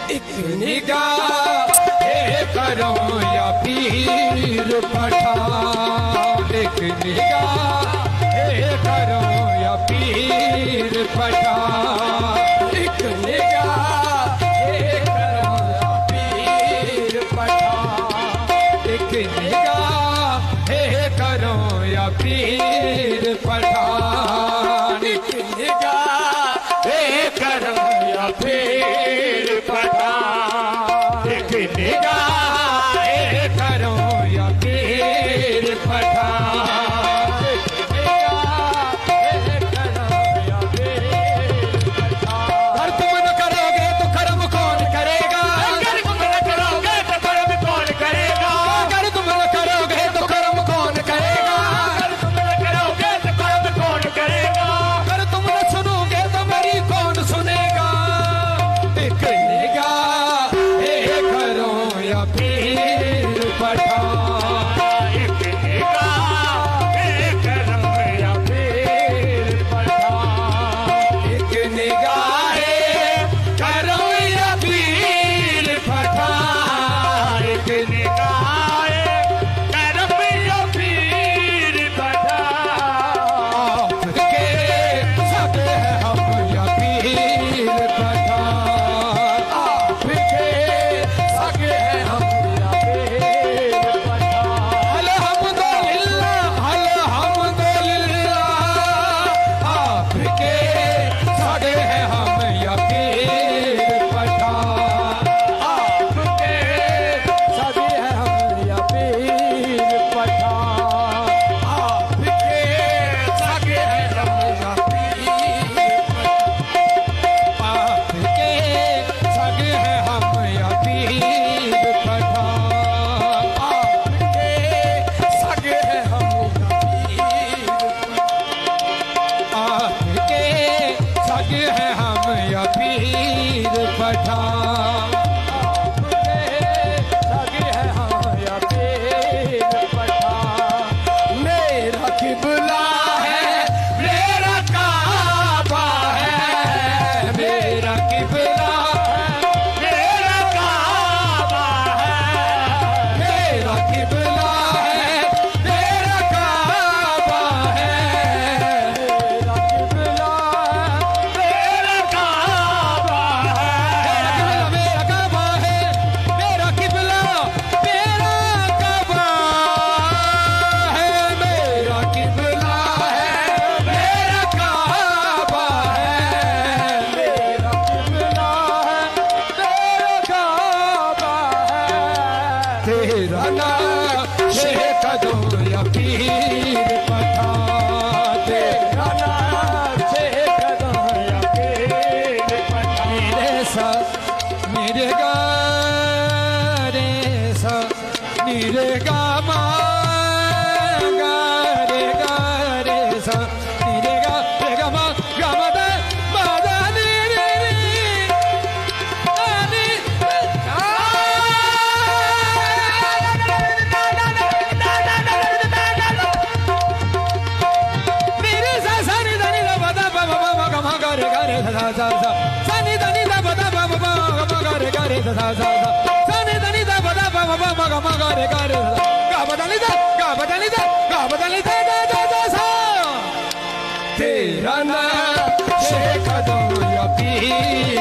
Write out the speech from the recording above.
एक निगाह करो या पीर पठान, एक निगाह करो या पीर पठान, एक निगाह करो या पीर पठान, एक निगाह करो या पीर पठान, एक निगाह करो या पीर पठान, एक निगाह करो या पीर पठान, एक निगाह करो या पीर पठान। अगर तुम न करोगे तो कर्म कौन करेगा, अगर तुम न करोगे तो कर्म कौन करेगा, अगर तुम न करोगे तो कर्म कौन करेगा, अगर तुम न करोगे तो कर्म कौन करेगा, अगर तुम न सुनोगे तो मेरी कौन सुनेगा। एक निगाह करो या पीर पठान, एक निगाह करो या पीर पठान, एक निगाह करो या पीर पठान, एक निगाह करो या पीर पठान। आपके सगे हैं हम या पीर पठान, आपके सगे हैं हम या पीर पठान। अल्हम्दुलिल्लाह अल्हम्दुलिल्लाह, आपके सगे हैं हम या पीर पठान, आपके सगे हैं हम या पीर पठान, आपके सगे हैं हम या पीर पठान, आपके सगे हैं हम या पीर पठान, आपके सगे हैं हम या पीर पठान, आपके सगे हैं हम या पीर पठान। मेरा किबला है मेरा काबा है, मेरा किबला है मेरा काबा है, मेरा किबला है मेरा काबा है, मेरा किबला है मेरा काबा है, मेरा काबा है, मेरा किबला मेरा काबा है, मेरा किबला है मेरा काबा है, मेरा किबला है मेरा काबा है। तेरा नक्शे कदम या पीर पठान, तेरा नक्शे कदम या पीर पठान। मेरे सा मेरे गा रे सा मेरे गा मा गा रे सा मेरे गा मा दे मा दा नी रे नी दा नी मेरे सा सा नी दा नी दा बा दा बा बा मा गा मा गा रे सा सा सा सा नी दा नी दा बा दा बा बा मा गा रे सा सा सा सा नी दा नी दा बा दा बा बा मा गा रे गा बा दा नी दा गा बा दा नी दा गा बा दा नी दा दा दा दा सा। तेरा नक्शे कदम या पीर